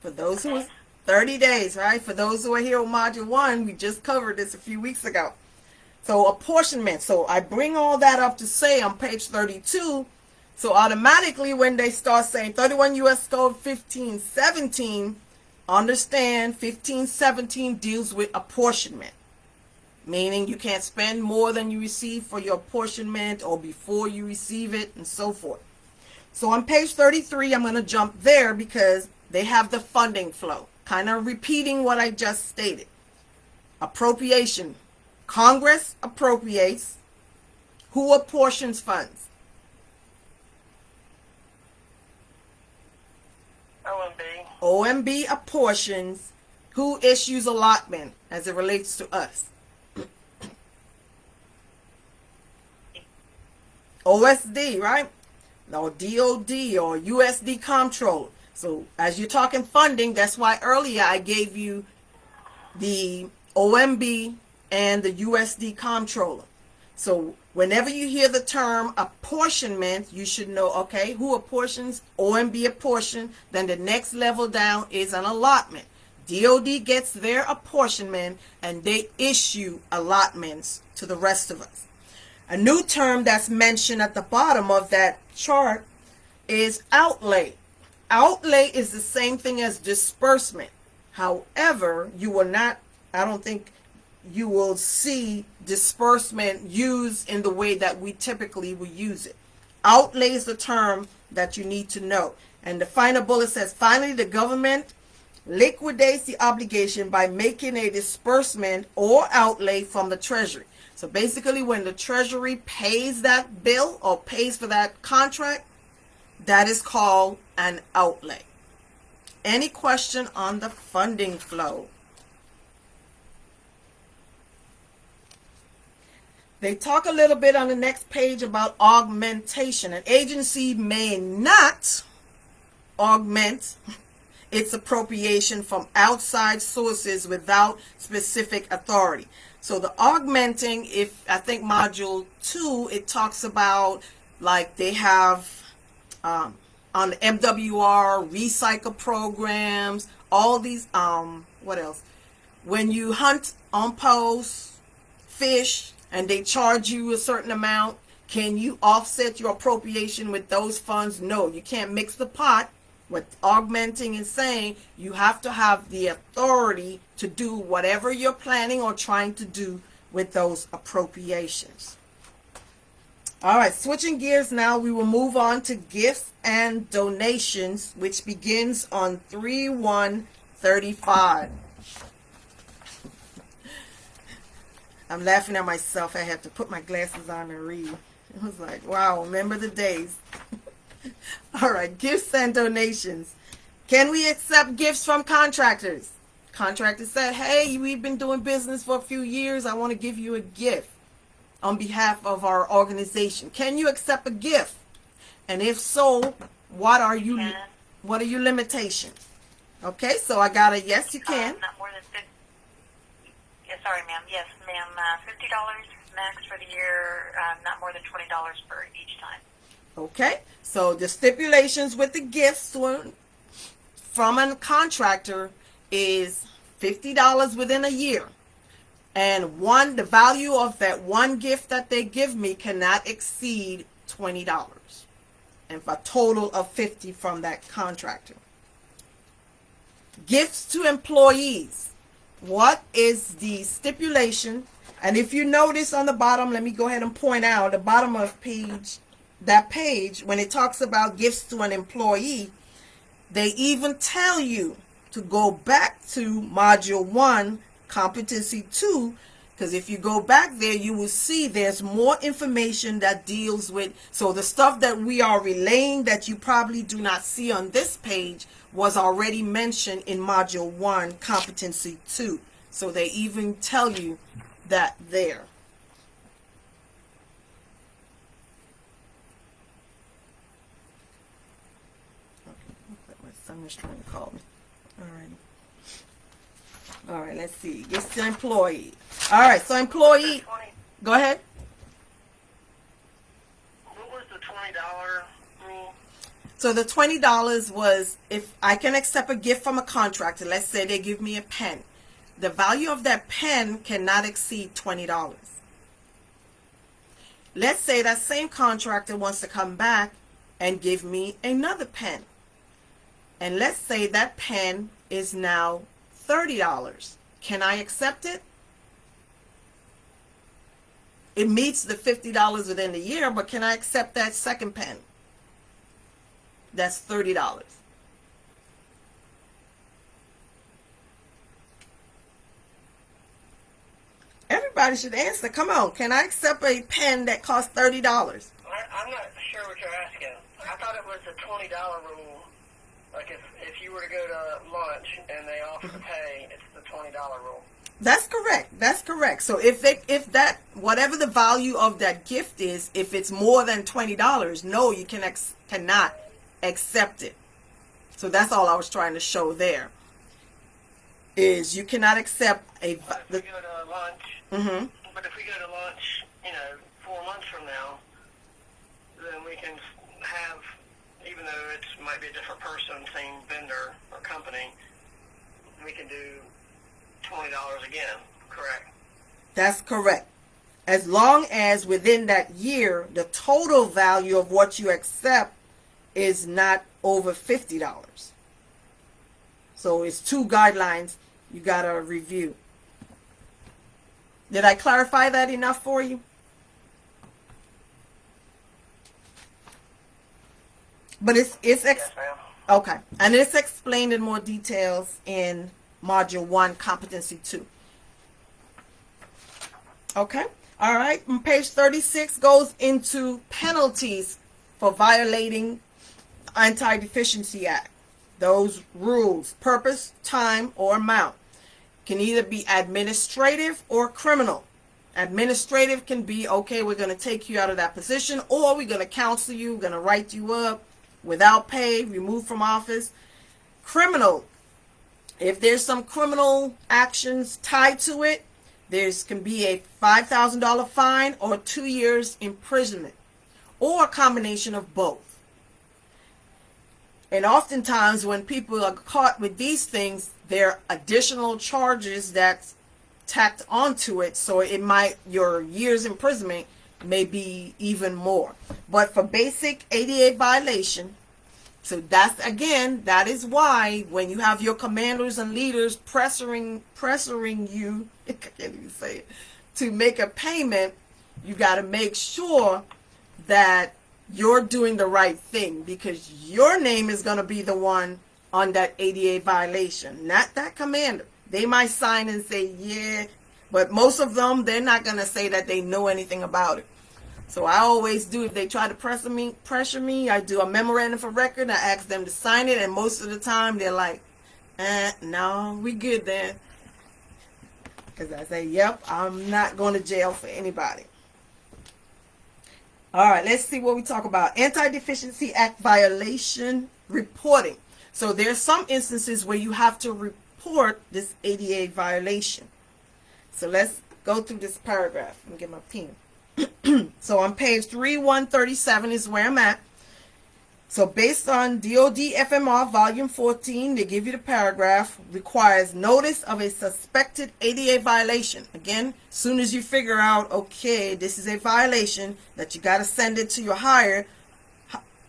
Speaker 1: For those who are 30 days, right? For those who are here with Module 1, we just covered this a few weeks ago. So apportionment. So I bring all that up to say on page 32. So automatically when they start saying 31 U.S. Code 1517, understand 1517 deals with apportionment. Meaning you can't spend more than you receive for your apportionment or before you receive it and so forth. So on page 33, I'm going to jump there because they have the funding flow, kind of repeating what I just stated. Appropriation. Congress appropriates. Who apportions funds?
Speaker 2: OMB.
Speaker 1: OMB apportions. Who issues allotment as it relates to us? OSD, right? Or DOD or USD Comptroller. So as you're talking funding, that's why earlier I gave you the OMB and the USD Comptroller. So whenever you hear the term apportionment, you should know, okay, who apportions? OMB apportion. Then the next level down is an allotment. DOD gets their apportionment and they issue allotments to the rest of us. A new term that's mentioned at the bottom of that chart is outlay. Outlay is the same thing as disbursement. However, you will not, I don't think you will see disbursement used in the way that we typically will use it. Outlay is the term that you need to know. And the final bullet says, finally, the government liquidates the obligation by making a disbursement or outlay from the Treasury. So basically, when the Treasury pays that bill or pays for that contract, that is called an outlay. Any question on the funding flow? They talk a little bit on the next page about augmentation. An agency may not augment its appropriation from outside sources without specific authority. So the augmenting, if I think module 2, it talks about like they have on the MWR recycle programs, all these what else? When you hunt on post fish and they charge you a certain amount, can you offset your appropriation with those funds? No, you can't mix the pot. What augmenting is saying, you have to have the authority to do whatever you're planning or trying to do with those appropriations. All right, switching gears now, we will move on to gifts and donations, which begins on 3/1/35. I'm laughing at myself. I have to put my glasses on and read. It was like, wow, remember the days. All right, gifts and donations. Can we accept gifts from contractors? Contractor said, hey, we've been doing business for a few years. I want to give you a gift. on behalf of our organization? Can you accept a gift? And if so, what are your limitations? Okay, so I got a yes, you can.
Speaker 2: Not more than 50. Yeah, sorry, ma'am. Yes, ma'am. $50 max for the year. Not more than $20 for each time.
Speaker 1: Okay, so the stipulations with the gifts from a contractor is $50 within a year. And the value of that one gift that they give me cannot exceed $20. And for a total of $50 from that contractor. Gifts to employees. What is the stipulation? And if you notice on the bottom, let me go ahead and point out the bottom of that page, when it talks about gifts to an employee, they even tell you to go back to Module 1, Competency 2, because if you go back there, you will see there's more information that deals with, so the stuff that we are relaying that you probably do not see on this page was already mentioned in Module 1, Competency 2. So they even tell you that there. My son is trying to call me. All right, let's see. Gets to employee. All right, so employee. Go ahead.
Speaker 3: What was the $20 rule?
Speaker 1: So the $20 was if I can accept a gift from a contractor. Let's say they give me a pen. The value of that pen cannot exceed $20. Let's say that same contractor wants to come back and give me another pen. And let's say that pen is now $30. Can I accept it? It meets the $50 within the year, but can I accept that second pen? That's $30. Everybody should answer. Come on. Can I accept a pen that costs $30?
Speaker 3: I'm not sure what you're asking. I thought it was the $20 rule. Like if you were to go to lunch and they offer to pay, it's the $20 rule.
Speaker 1: That's correct. That's correct. So if that whatever the value of that gift is, if it's more than $20, no, you cannot accept it. So that's all I was trying to show there. Is you cannot accept a.
Speaker 3: But if we go to lunch.
Speaker 1: Mm-hmm.
Speaker 3: But if we go to lunch, 4 months from now, then we can have, even though it might be a different person, same vendor or company, we can do $20 again, correct?
Speaker 1: That's correct. As long as within that year, the total value of what you accept is not over $50. So it's 2 guidelines you got to review. Did I clarify that enough for you? But it's
Speaker 3: Yes, ma'am.
Speaker 1: okay, and it's explained in more details in Module 1, Competency 2. Okay, all right. And page 36 goes into penalties for violating Antideficiency Act. Those rules, purpose, time, or amount, can either be administrative or criminal. Administrative can be, okay, we're going to take you out of that position, or we're going to counsel you, we're going to write you up without pay, removed from office. Criminal, if there's some criminal actions tied to it, can be a $5,000 fine or 2 years imprisonment, or a combination of both. And oftentimes when people are caught with these things, there are additional charges that's tacked onto it, so your year's imprisonment may be even more. But for basic ADA violation, so that is why when you have your commanders and leaders pressuring you, I can't even say it, to make a payment, you got to make sure that you're doing the right thing, because your name is going to be the one on that ADA violation, not that commander. They might sign and say, yeah, but most of them, they're not going to say that they know anything about it. So I always do, if they try to pressure me, I do a memorandum for record. I ask them to sign it, and most of the time they're like, no, we good then. Because I say, yep, I'm not going to jail for anybody. All right, let's see what we talk about. Antideficiency Act violation reporting. So there's some instances where you have to report this ADA violation. So let's go through this paragraph. Let me get my pen. So on page 3137 is where I'm at. So based on DOD FMR volume 14, they give you the paragraph, requires notice of a suspected ADA violation. Again, soon as you figure out, okay, this is a violation, that you got to send it to your hire,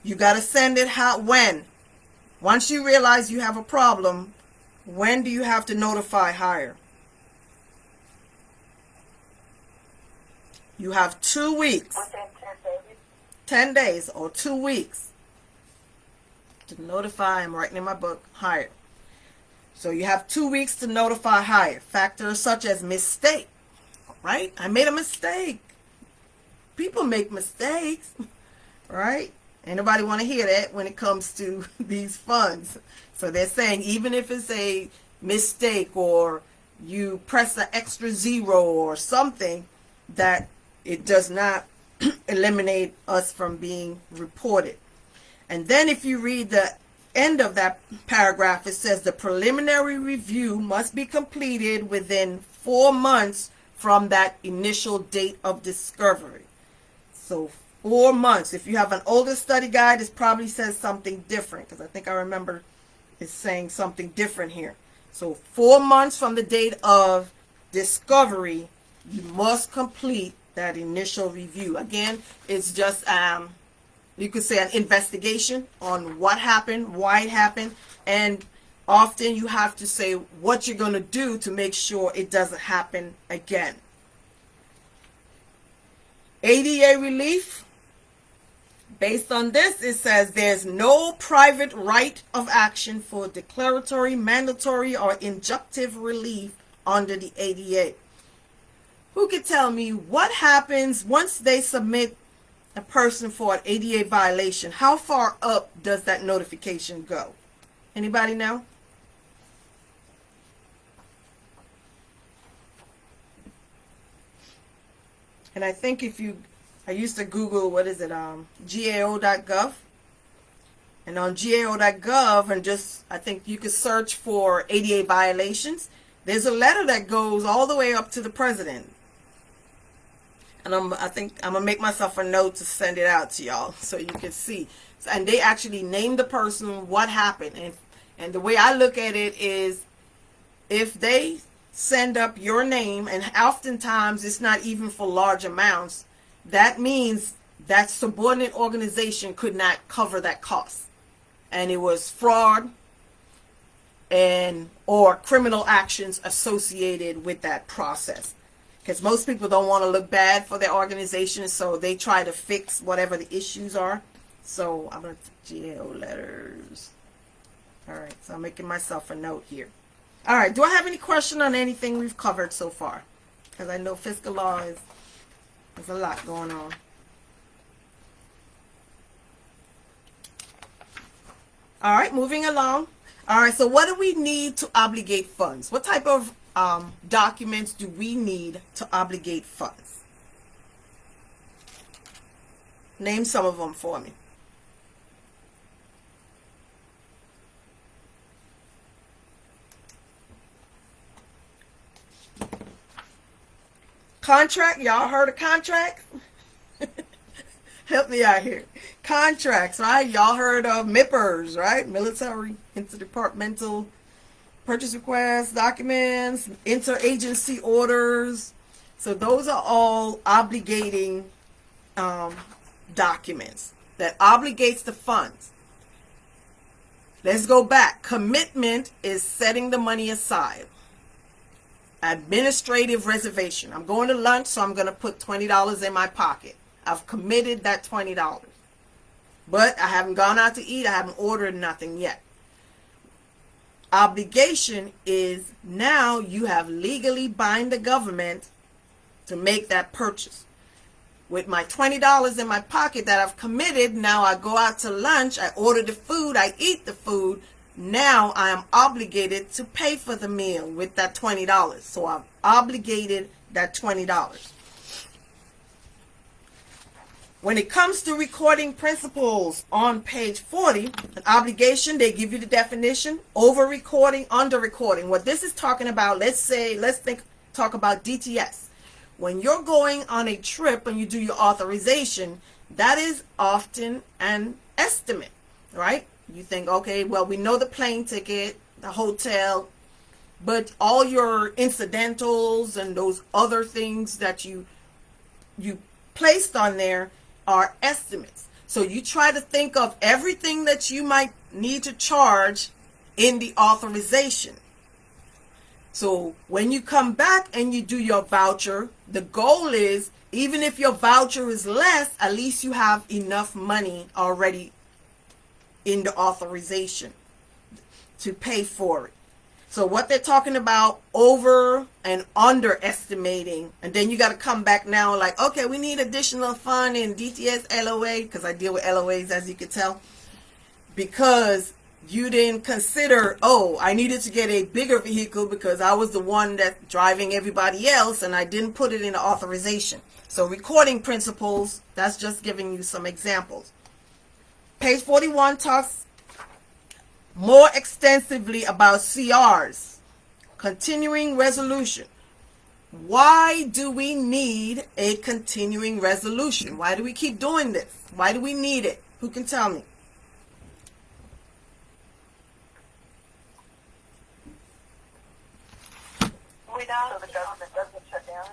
Speaker 1: you got to send it when? Once you realize you have a problem, when do you have to notify hire? You have 2 weeks.
Speaker 2: Within 10 days.
Speaker 1: 10 days or 2 weeks. To notify, I'm writing in my book, hire. So you have 2 weeks to notify hire. Factors such as mistake, right? I made a mistake. People make mistakes, right? Ain't nobody want to hear that when it comes to these funds. So they're saying even if it's a mistake or you press an extra zero or something, that it does not eliminate us from being reported. And then if you read the end of that paragraph, it says the preliminary review must be completed within 4 months from that initial date of discovery. So 4 months. If you have an older study guide, it probably says something different, because I think I remember it's saying something different here. So 4 months from the date of discovery, you must complete that initial review. Again, it's just you could say an investigation on what happened, why it happened, and often you have to say what you're going to do to make sure it doesn't happen again. ADA relief. Based on this, it says there's no private right of action for declaratory, mandatory, or injunctive relief under the ADA. Who could tell me what happens once they submit a person for an ADA violation? How far up does that notification go? Anybody know? And I think I used to Google, what is it, GAO.gov. And on GAO.gov, and I think you could search for ADA violations. There's a letter that goes all the way up to the president. And I think I'm going to make myself a note to send it out to y'all so you can see. And they actually name the person, what happened. And the way I look at it is, if they send up your name, and oftentimes it's not even for large amounts, that means that subordinate organization could not cover that cost. And it was fraud or criminal actions associated with that process. Because most people don't want to look bad for their organization, so they try to fix whatever the issues are. So I'm going to GAO letters. All right, so I'm making myself a note here. All right, do I have any question on anything we've covered so far? Because I know fiscal law is there's a lot going on. All right, moving along. All right, so what do we need to obligate funds? What type of documents do we need to obligate funds? Name some of them for me. Contract, y'all heard of contracts? Help me out here. Contracts, right? Y'all heard of MIPRs, right? Military interdepartmental purchase requests, documents, interagency orders. So those are all obligating documents that obligates the funds. Let's go back. Commitment is setting the money aside. Administrative reservation. I'm going to lunch, so I'm going to put $20 in my pocket. I've committed that $20. But I haven't gone out to eat. I haven't ordered nothing yet. Obligation is now you have legally bind the government to make that purchase. With my $20 in my pocket that I've committed, now I go out to lunch, I order the food, I eat the food. Now I am obligated to pay for the meal with that $20. So I've obligated that $20. When it comes to recording principles on page 40, an obligation, they give you the definition, over recording, under recording. What this is talking about, talk about DTS. When you're going on a trip and you do your authorization, that is often an estimate, right? You think, okay, well, we know the plane ticket, the hotel, but all your incidentals and those other things that you placed on there are estimates. So you try to think of everything that you might need to charge in the authorization. So when you come back and you do your voucher, the goal is, even if your voucher is less, at least you have enough money already in the authorization to pay for it. So what they're talking about, over and underestimating, and then you got to come back now like, okay, we need additional fund in DTS LOA, because I deal with LOAs, as you can tell, because you didn't consider, oh, I needed to get a bigger vehicle because I was the one that's driving everybody else and I didn't put it in the authorization. So recording principles, that's just giving you some examples. Page 41 talks more extensively about CRs, continuing resolution. Why do we need a continuing resolution? Why do we keep doing this? Why do we need it? Who can tell me?
Speaker 2: Without, so the government doesn't shut down.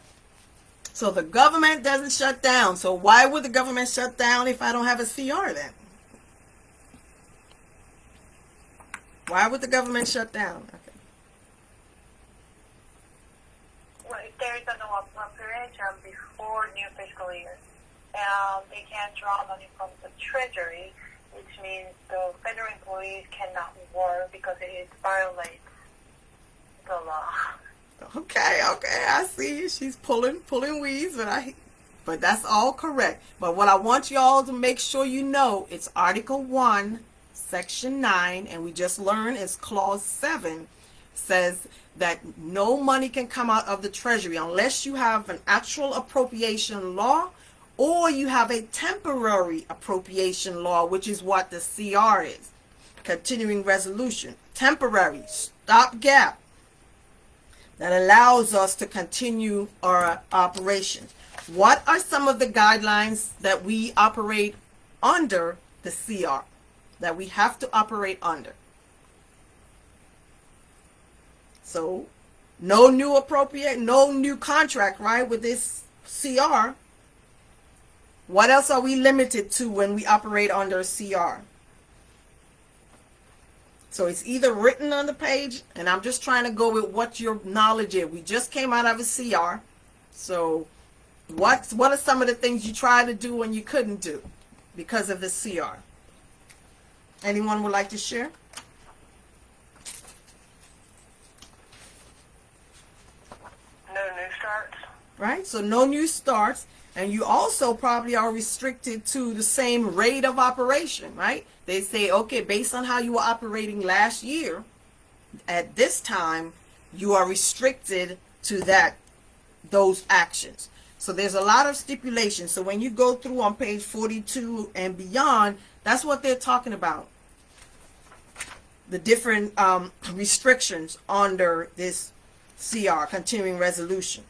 Speaker 1: So the government doesn't shut down. So why would the government shut down if I don't have a CR then? Why would the government shut down? Okay.
Speaker 2: Well, if there is an appropriation before new fiscal year, they can draw money from the Treasury, which means the federal employees cannot work because it violates the law.
Speaker 1: Okay, I see you. She's pulling weeds, but that's all correct. But what I want y'all to make sure you know, it's Article 1, Section 9, and we just learned is Clause 7 says that no money can come out of the Treasury unless you have an actual appropriation law or you have a temporary appropriation law, which is what the CR is. Continuing resolution. Temporary, stopgap, that allows us to continue our operations. What are some of the guidelines that we operate under the CR, that we have to operate under? So, no new contract, right, with this CR. What else are we limited to when we operate under CR? So it's either written on the page, and I'm just trying to go with what your knowledge is. We just came out of a CR. So what are some of the things you tried to do and you couldn't do because of the CR? Anyone would like to share?
Speaker 3: No new starts.
Speaker 1: Right? So no new starts. And you also probably are restricted to the same rate of operation, right? They say, okay, based on how you were operating last year, at this time, you are restricted to those actions. So there's a lot of stipulations. So when you go through on page 42 and beyond, that's what they're talking about. The different restrictions under this CR, continuing resolution.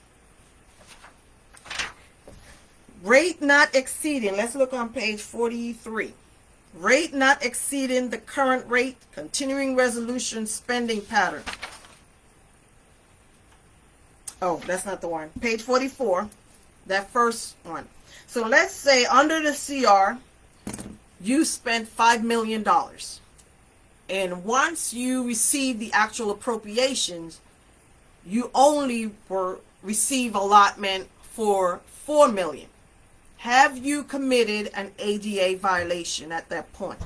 Speaker 1: Rate not exceeding, let's look on page 43. Rate not exceeding the current rate, continuing resolution spending pattern. Oh, that's not the one. Page 44, that first one. So let's say under the CR, you spent $5 million. And once you receive the actual appropriations, you only receive allotment for $4 million. Have you committed an ADA violation at that point?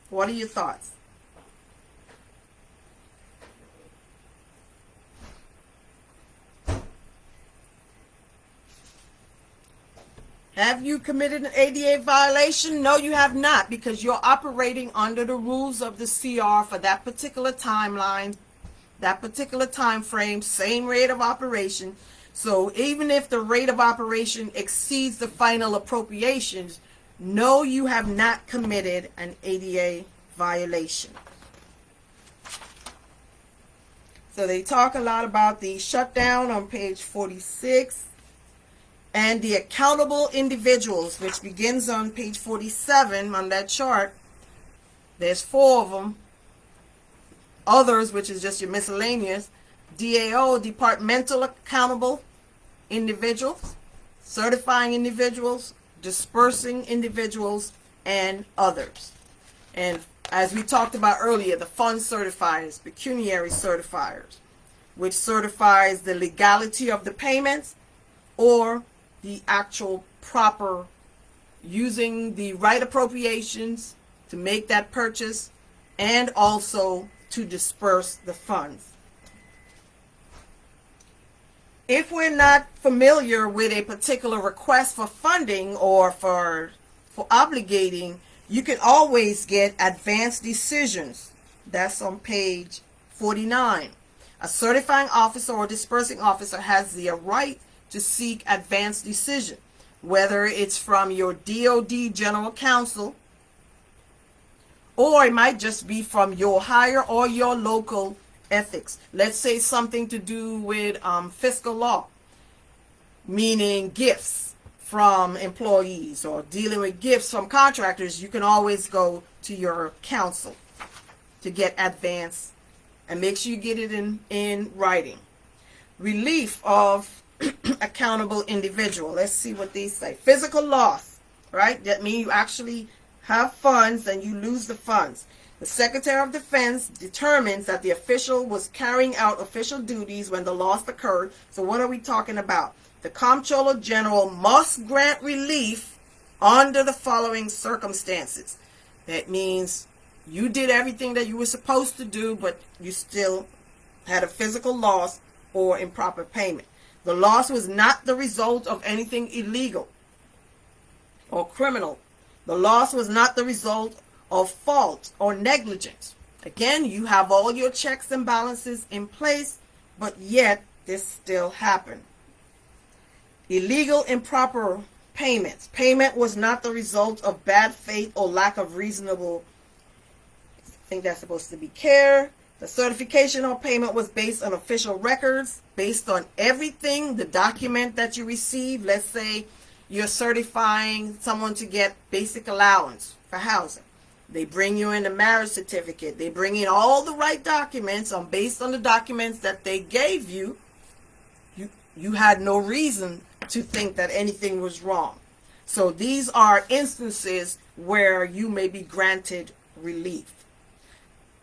Speaker 1: What are your thoughts? Have you committed an ADA violation? No, you have not, because you're operating under the rules of the CR for that particular timeline, that particular time frame, same rate of operation. So even if the rate of operation exceeds the final appropriations, no, you have not committed an ADA violation. So they talk a lot about the shutdown on page 46 and the accountable individuals, which begins on page 47 on that chart. There's 4 of them. Others, which is just your miscellaneous. DAO, departmental accountable individuals, certifying individuals, dispersing individuals, and others. And as we talked about earlier, the fund certifiers, pecuniary certifiers, which certifies the legality of the payments or the actual proper using the right appropriations to make that purchase and also to disperse the funds. If we're not familiar with a particular request for funding or for obligating, you can always get advanced decisions. That's on page 49. A certifying officer or dispersing officer has the right to seek advanced decision, whether it's from your DOD general counsel, or it might just be from your higher or your local ethics. Let's say something to do with fiscal law, meaning gifts from employees or dealing with gifts from contractors. You can always go to your counsel to get advance, and make sure you get it in writing. Relief of accountable individual. Let's see what these say. Physical loss, right? That means you actually have funds and you lose the funds. The Secretary of Defense determines that the official was carrying out official duties when the loss occurred. So what are we talking about? The Comptroller General must grant relief under the following circumstances. That means you did everything that you were supposed to do, but you still had a physical loss or improper payment. The loss was not the result of anything illegal or criminal. The loss was not the result of fault or negligence. Again, you have all your checks and balances in place, but yet this still happened. Illegal, improper payments. Payment was not the result of bad faith or lack of reasonable, I think that's supposed to be care. The certification of payment was based on official records, based on everything, the document that you received. Let's say you're certifying someone to get basic allowance for housing. They bring you in a marriage certificate. They bring in all the right documents based on the documents that they gave you. You had no reason to think that anything was wrong. So these are instances where you may be granted relief.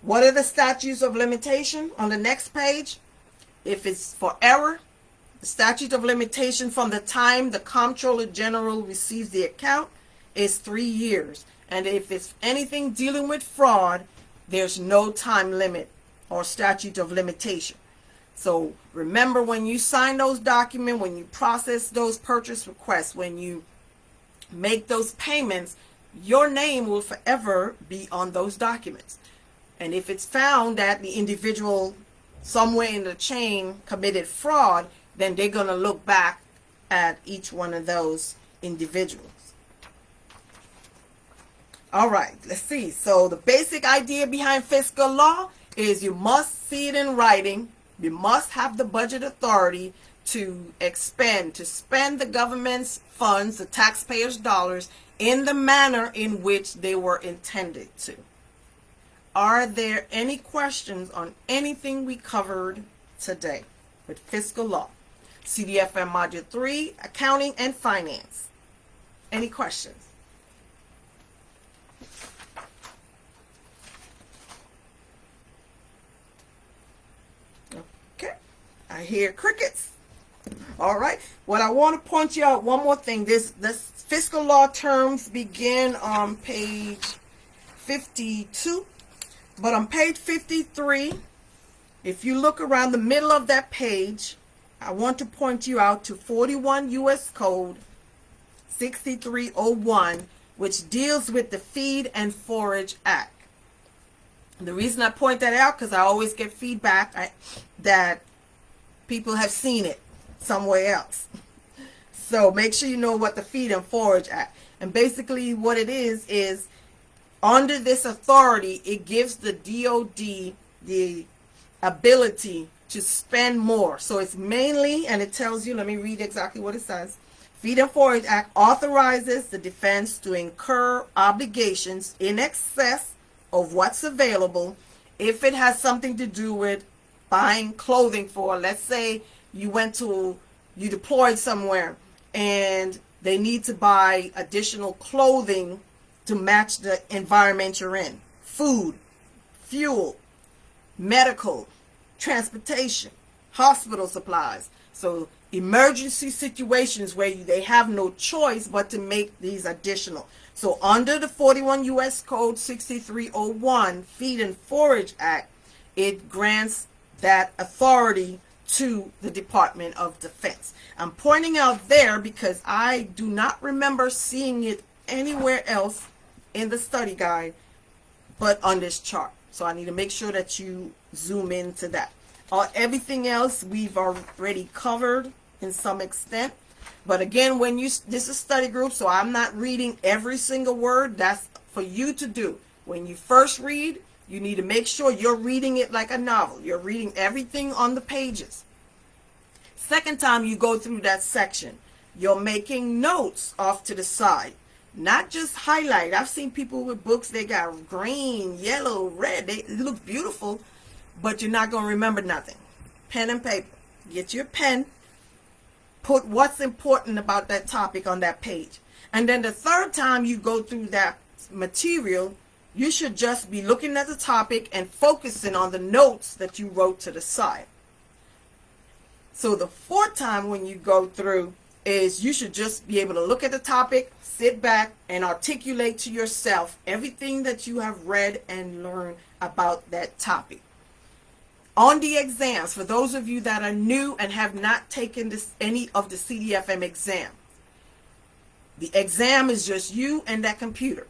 Speaker 1: What are the statutes of limitation on the next page? If it's for error, the statute of limitation from the time the Comptroller General receives the account is 3 years. And if it's anything dealing with fraud, there's no time limit or statute of limitation. So remember, when you sign those documents, when you process those purchase requests, when you make those payments, your name will forever be on those documents. And if it's found that the individual somewhere in the chain committed fraud, then they're going to look back at each one of those individuals. All right, let's see. So the basic idea behind fiscal law is you must see it in writing. You must have the budget authority to spend the government's funds, the taxpayers' dollars, in the manner in which they were intended to. Are there any questions on anything we covered today with fiscal law? CDFM Module 3, Accounting and Finance. Any questions? Okay, I hear crickets. All right, what I want to point you out, one more thing. This fiscal law terms begin on page 52. But on page 53, if you look around the middle of that page, I want to point you out to 41 U.S. Code 6301, which deals with the Feed and Forage Act. The reason I point that out, because I always get feedback that people have seen it somewhere else. So make sure you know what the Feed and Forage Act. And basically what it is under this authority, it gives the DOD the ability to spend more. So it's mainly, and it tells you, let me read exactly what it says. Feed and Forage Act authorizes the defense to incur obligations in excess of what's available if it has something to do with buying clothing for, let's say you deployed somewhere and they need to buy additional clothing to match the environment you're in. Food, fuel, medical, transportation, hospital supplies. So emergency situations where they have no choice but to make these additional. So under the 41 U.S. Code 6301 Feed and Forage Act, it grants that authority to the Department of Defense. I'm pointing out there because I do not remember seeing it anywhere else in the study guide but on this chart. So I need to make sure that you zoom into that. Everything else we've already covered in some extent. But again, this is study group, so I'm not reading every single word. That's for you to do. When you first read, you need to make sure you're reading it like a novel. You're reading everything on the pages. Second time you go through that section, you're making notes off to the side. Not just highlight. I've seen people with books, they got green, yellow, red. It looks beautiful, but you're not going to remember nothing. Pen and paper. Get your pen. Put what's important about that topic on that page. And then the third time you go through that material, you should just be looking at the topic and focusing on the notes that you wrote to the side. So the fourth time when you go through is you should just be able to look at the topic, sit back, and articulate to yourself everything that you have read and learned about that topic. On the exams, for those of you that are new and have not taken any of the CDFM exam, the exam is just you and that computer.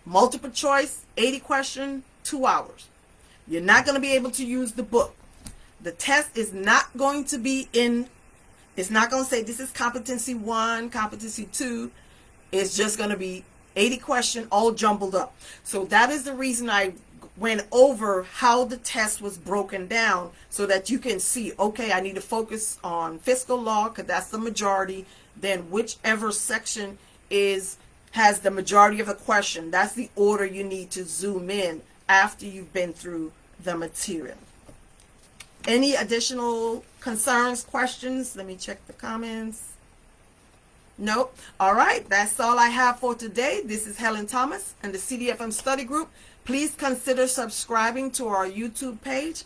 Speaker 1: Multiple choice, 80 question, 2 hours. You're not going to be able to use the book. The test is not going to be it's not going to say this is competency 1, competency 2. It's just going to be 80 question all jumbled up. So that is the reason I went over how the test was broken down so that you can see, okay, I need to focus on fiscal law because that's the majority. Then whichever section has the majority of the question, that's the order you need to zoom in after you've been through the material. Any additional concerns, questions? Let me check the comments. Nope. All right, that's all I have for today. This is Helen Thomas and the CDFM Study Group. Please consider subscribing to our YouTube page.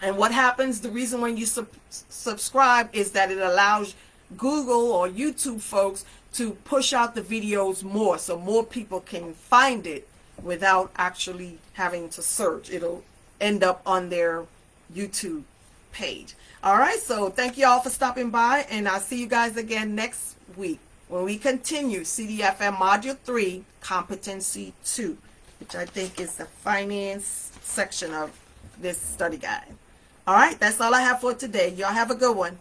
Speaker 1: And what happens, the reason when you subscribe is that it allows Google or YouTube folks to push out the videos more so more people can find it without actually having to search. It'll end up on their YouTube page. All right, so thank you all for stopping by, and I'll see you guys again next week when we continue CDFM Module 3, Competency 2, which I think is the finance section of this study guide. All right, that's all I have for today. Y'all have a good one.